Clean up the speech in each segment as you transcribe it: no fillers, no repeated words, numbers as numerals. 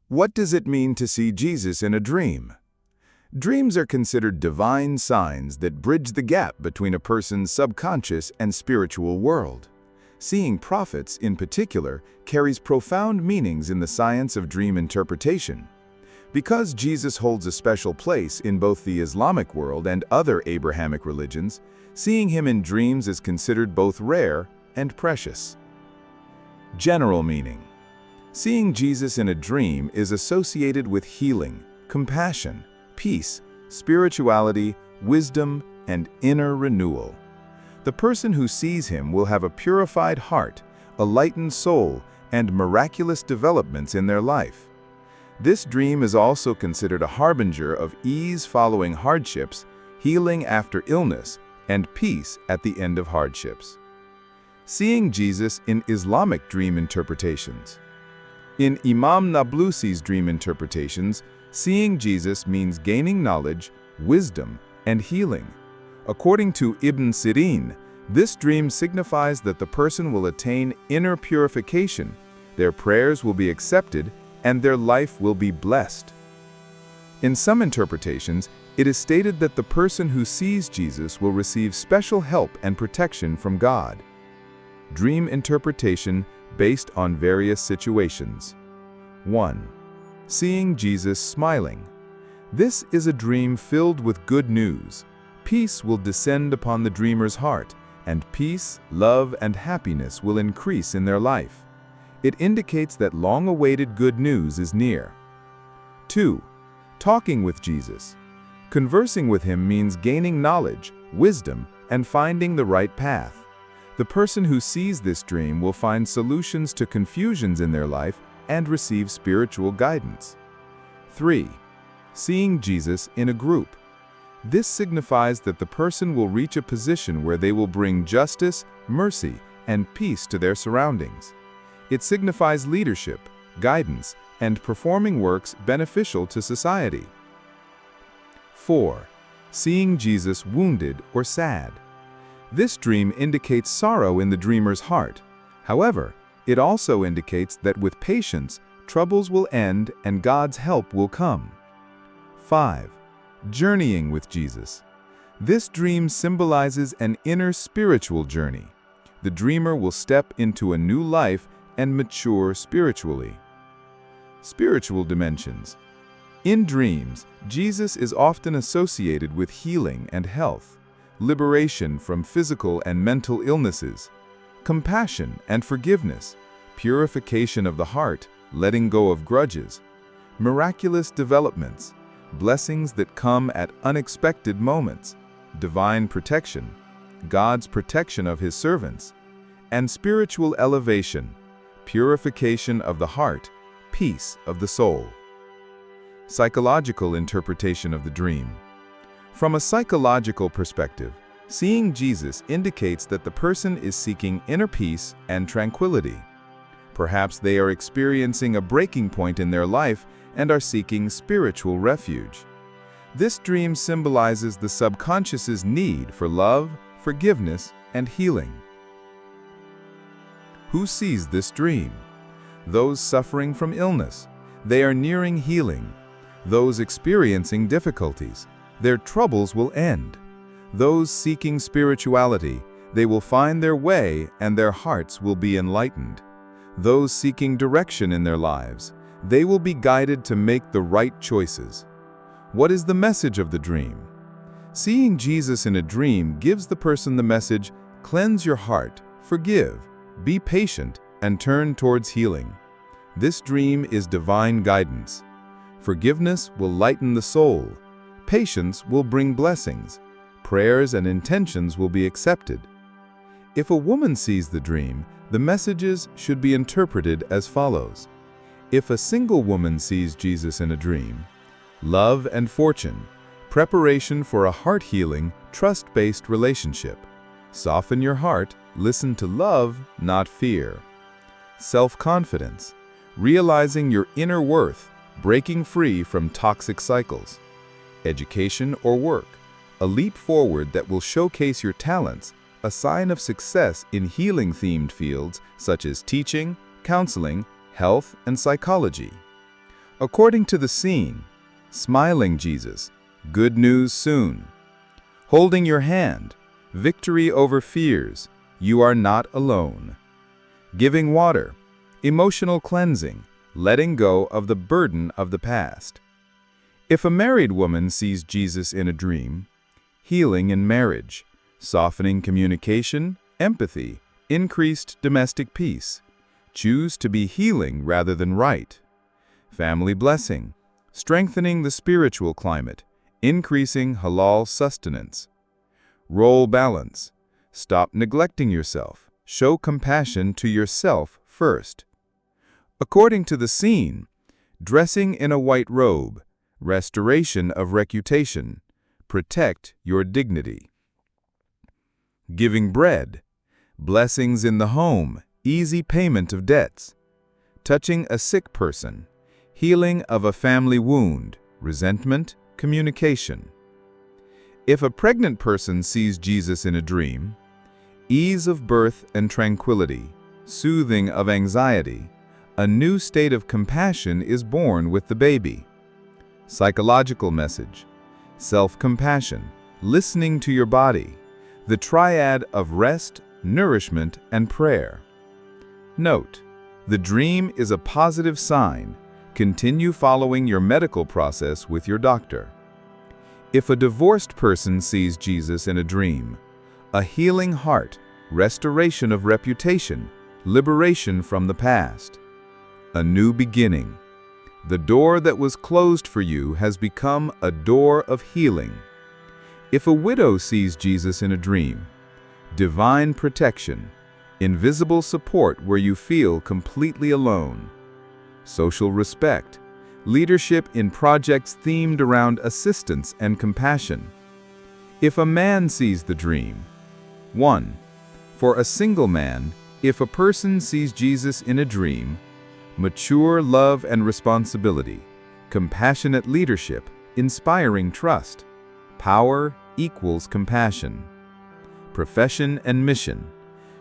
What does it mean to see Jesus in a dream? Dreams are considered divine signs that bridge the gap between a person's subconscious and spiritual world. Seeing prophets, in particular, carries profound meanings in the science of dream interpretation. Because Jesus holds a special place in both the Islamic world and other Abrahamic religions, seeing him in dreams is considered both rare and precious. General meaning. Seeing Jesus in a dream is associated with healing, compassion, peace, spirituality, wisdom, and inner renewal. The person who sees him will have a purified heart, a lightened soul, and miraculous developments in their life. This dream is also considered a harbinger of ease following hardships, healing after illness, and peace at the end of hardships. Seeing Jesus in Islamic dream interpretations. In Imam Nablusi's dream interpretations, seeing Jesus means gaining knowledge, wisdom, and healing. According to Ibn Sirin, this dream signifies that the person will attain inner purification, their prayers will be accepted, and their life will be blessed. In some interpretations, it is stated that the person who sees Jesus will receive special help and protection from God. Dream interpretation based on various situations. 1. Seeing Jesus smiling. This is a dream filled with good news. Peace will descend upon the dreamer's heart, and peace, love, and happiness will increase in their life. It indicates that long-awaited good news is near. 2. Talking with Jesus. Conversing with him means gaining knowledge, wisdom, and finding the right path. The person who sees this dream will find solutions to confusions in their life and receive spiritual guidance. 3. Seeing Jesus in a group. This signifies that the person will reach a position where they will bring justice, mercy, and peace to their surroundings. It signifies leadership, guidance, and performing works beneficial to society. 4. Seeing Jesus wounded or sad. This dream indicates sorrow in the dreamer's heart. However, it also indicates that with patience, troubles will end and God's help will come. 5. Journeying with Jesus. This dream symbolizes an inner spiritual journey. The dreamer will step into a new life and mature spiritually. Spiritual dimensions. In dreams, Jesus is often associated with healing and health, liberation from physical and mental illnesses, compassion and forgiveness, purification of the heart, letting go of grudges, miraculous developments, blessings that come at unexpected moments, divine protection, God's protection of his servants, and spiritual elevation, purification of the heart, peace of the soul. Psychological interpretation of the dream. From a psychological perspective, seeing Jesus indicates that the person is seeking inner peace and tranquility. Perhaps they are experiencing a breaking point in their life and are seeking spiritual refuge. This dream symbolizes the subconscious's need for love, forgiveness, and healing. Who sees this dream? Those suffering from illness. They are nearing healing. Those experiencing difficulties. Their troubles will end. Those seeking spirituality, they will find their way and their hearts will be enlightened. Those seeking direction in their lives, they will be guided to make the right choices. What is the message of the dream? Seeing Jesus in a dream gives the person the message, cleanse your heart, forgive, be patient, and turn towards healing. This dream is divine guidance. Forgiveness will lighten the soul. Patience will bring blessings. Prayers and intentions will be accepted. If a woman sees the dream, the messages should be interpreted as follows. If a single woman sees Jesus in a dream, love and fortune, preparation for a heart-healing, trust-based relationship. Soften your heart, listen to love, not fear. Self-confidence, realizing your inner worth, breaking free from toxic cycles. Education or work, a leap forward that will showcase your talents, a sign of success in healing-themed fields such as teaching, counseling, health, and psychology. According to the scene, smiling Jesus, good news soon. Holding your hand, victory over fears, you are not alone. Giving water, emotional cleansing, letting go of the burden of the past. If a married woman sees Jesus in a dream, healing in marriage, softening communication, empathy, increased domestic peace. Choose to be healing rather than right. Family blessing, strengthening the spiritual climate, increasing halal sustenance. Role balance, stop neglecting yourself, show compassion to yourself first. According to the scene, dressing in a white robe, restoration of reputation, protect your dignity. Giving bread, blessings in the home, easy payment of debts. Touching a sick person, healing of a family wound, resentment, communication. If a pregnant person sees Jesus in a dream, ease of birth and tranquility, soothing of anxiety, a new state of compassion is born with the baby. Psychological message, self-compassion, listening to your body, the triad of rest, nourishment, and prayer. Note, the dream is a positive sign. Continue following your medical process with your doctor. If a divorced person sees Jesus in a dream, a healing heart, restoration of reputation, liberation from the past. A new beginning. The door that was closed for you has become a door of healing. If a widow sees Jesus in a dream, divine protection, invisible support where you feel completely alone. Social respect, leadership in projects themed around assistance and compassion. If a man sees the dream. 1. For a single man, if a person sees Jesus in a dream, mature love and responsibility, compassionate leadership, inspiring trust, power equals compassion. Profession and mission,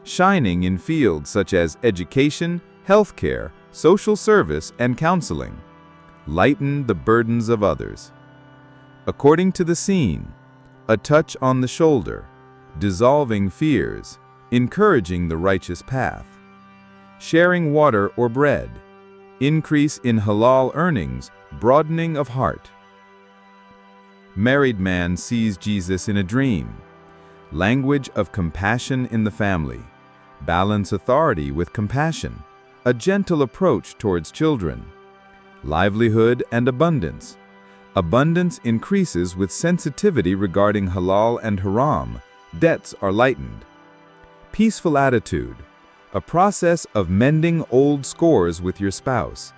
shining in fields such as education, healthcare, social service, and counseling. Lighten the burdens of others. According to the scene, a touch on the shoulder, dissolving fears, encouraging the righteous path. Sharing water or bread, increase in halal earnings, broadening of heart. Married man sees Jesus in a dream. Language of compassion in the family. Balance authority with compassion. A gentle approach towards children. Livelihood and abundance. Abundance increases with sensitivity regarding halal and haram. Debts are lightened. Peaceful attitude. A process of mending old scores with your spouse.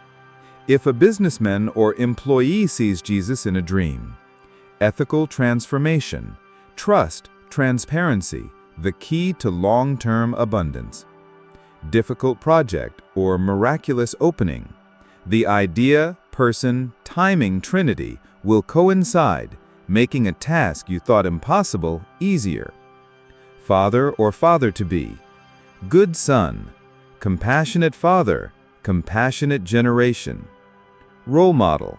If a businessman or employee sees Jesus in a dream. Ethical transformation. Trust, transparency, the key to long-term abundance. Difficult project or miraculous opening. The idea, person, timing trinity will coincide, making a task you thought impossible easier. Father or father-to-be. Good son, compassionate father, compassionate generation. Role model,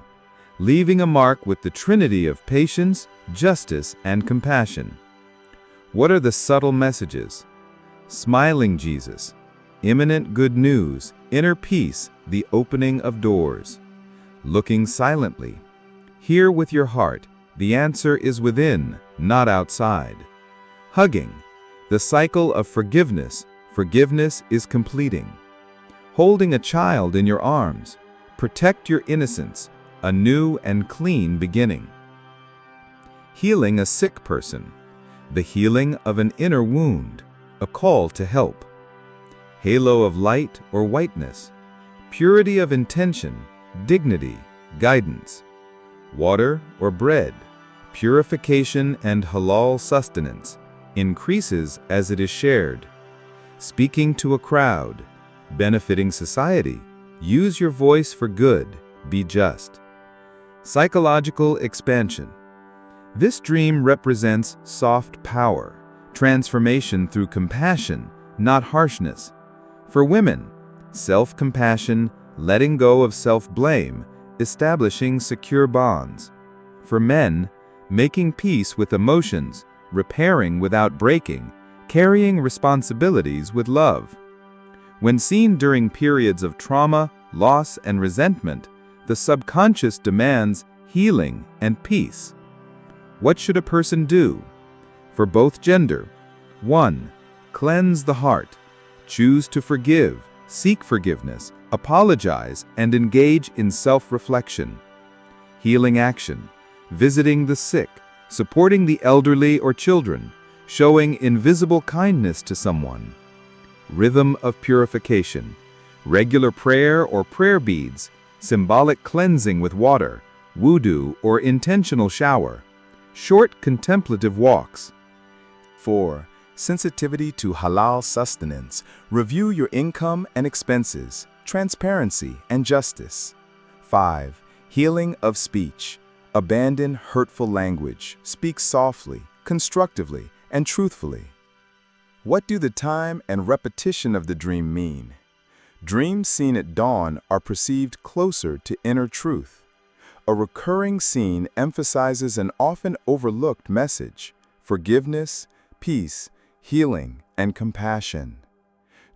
leaving a mark with the trinity of patience, justice, and compassion. What are the subtle messages? Smiling Jesus, imminent good news, inner peace, the opening of doors. Looking silently, hear with your heart, the answer is within, not outside. Hugging, the cycle of forgiveness, forgiveness is completing. Holding a child in your arms, protect your innocence, a new and clean beginning. Healing a sick person, the healing of an inner wound, a call to help. Halo of light or whiteness, purity of intention, dignity, guidance. Water or bread, purification and halal sustenance, increases as it is shared. Speaking to a crowd, benefiting society, use your voice for good, be just. Psychological expansion. This dream represents soft power, transformation through compassion, not harshness. For women, self-compassion, letting go of self-blame, establishing secure bonds. For men, making peace with emotions, repairing without breaking, carrying responsibilities with love. When seen during periods of trauma, loss, and resentment, the subconscious demands healing and peace. What should a person do? For both gender, 1. Cleanse the heart. Choose to forgive, seek forgiveness, apologize, and engage in self-reflection. Healing action. Visiting the sick, supporting the elderly or children, showing invisible kindness to someone. Rhythm of purification. Regular prayer or prayer beads, symbolic cleansing with water, wudu or intentional shower. Short contemplative walks. 4. Sensitivity to halal sustenance. Review your income and expenses, transparency and justice. 5. Healing of speech. Abandon hurtful language. Speak softly, constructively, and truthfully. What do the time and repetition of the dream mean? Dreams seen at dawn are perceived closer to inner truth. A recurring scene emphasizes an often overlooked message: forgiveness, peace, healing, and compassion.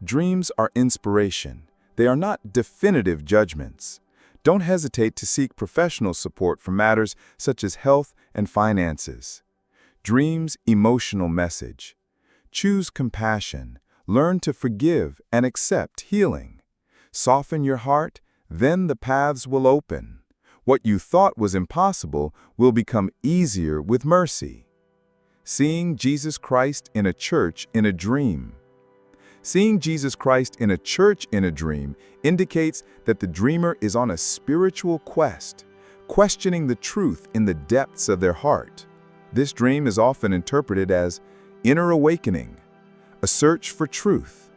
Dreams are inspiration. They are not definitive judgments. Don't hesitate to seek professional support for matters such as health and finances. Dreams' emotional message. Choose compassion. Learn to forgive and accept healing. Soften your heart, then the paths will open. What you thought was impossible will become easier with mercy. Seeing Jesus Christ in a church in a dream. Seeing Jesus Christ in a church in a dream indicates that the dreamer is on a spiritual quest, questioning the truth in the depths of their heart. This dream is often interpreted as inner awakening, a search for truth,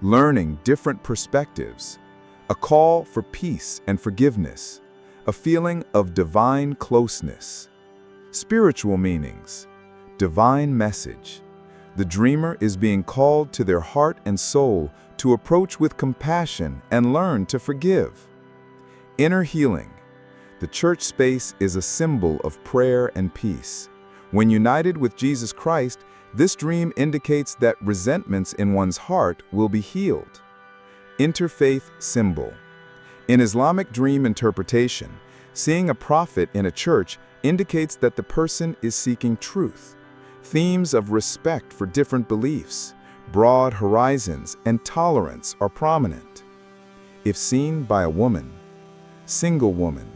learning different perspectives, a call for peace and forgiveness, a feeling of divine closeness. Spiritual meanings. Divine message. The dreamer is being called to their heart and soul to approach with compassion and learn to forgive. Inner healing. The church space is a symbol of prayer and peace. When united with Jesus Christ, this dream indicates that resentments in one's heart will be healed. Interfaith symbol. In Islamic dream interpretation, seeing a prophet in a church indicates that the person is seeking truth. Themes of respect for different beliefs, broad horizons, and tolerance are prominent. If seen by a woman, single woman,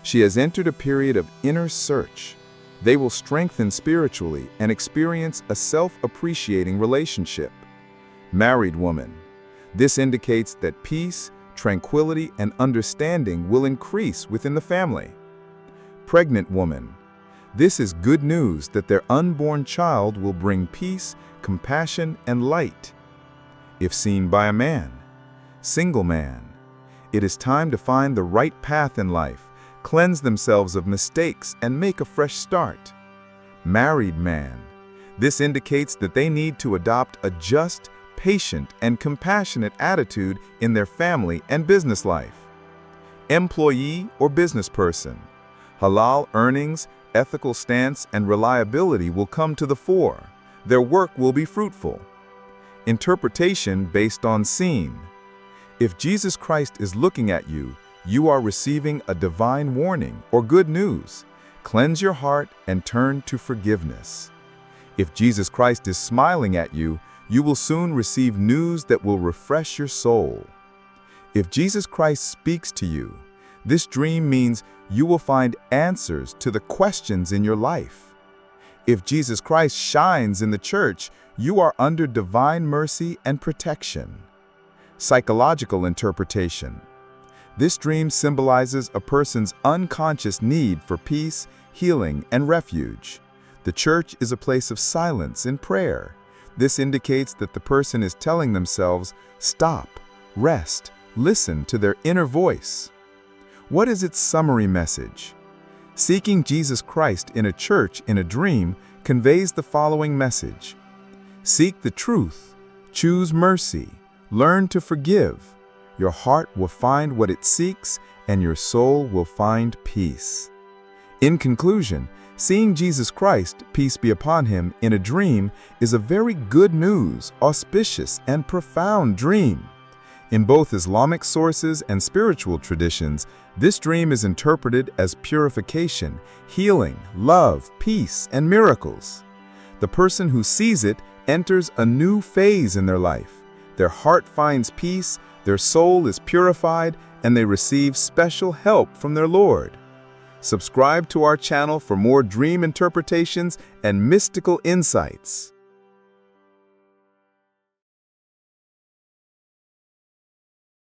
she has entered a period of inner search. They will strengthen spiritually and experience a self-appreciating relationship. Married woman, this indicates that peace, tranquility, and understanding will increase within the family. Pregnant woman, this is good news that their unborn child will bring peace, compassion, and light. If seen by a man, single man, it is time to find the right path in life, cleanse themselves of mistakes, and make a fresh start. Married man, this indicates that they need to adopt a just, patient, and compassionate attitude in their family and business life. Employee or business person, halal earnings, ethical stance, and reliability will come to the fore. Their work will be fruitful. Interpretation based on scene. If Jesus Christ is looking at you, you are receiving a divine warning or good news. Cleanse your heart and turn to forgiveness. If Jesus Christ is smiling at you, you will soon receive news that will refresh your soul. If Jesus Christ speaks to you, this dream means you will find answers to the questions in your life. If Jesus Christ shines in the church, you are under divine mercy and protection. Psychological interpretation. This dream symbolizes a person's unconscious need for peace, healing, and refuge. The church is a place of silence and prayer. This indicates that the person is telling themselves, stop, rest, listen to their inner voice. What is its summary message? Seeking Jesus Christ in a church in a dream conveys the following message: seek the truth, choose mercy, learn to forgive, your heart will find what it seeks, and your soul will find peace. In conclusion, seeing Jesus Christ, peace be upon him, in a dream is a very good news, auspicious, and profound dream. In both Islamic sources and spiritual traditions, this dream is interpreted as purification, healing, love, peace, and miracles. The person who sees it enters a new phase in their life. Their heart finds peace, their soul is purified, and they receive special help from their Lord. Subscribe to our channel for more dream interpretations and mystical insights.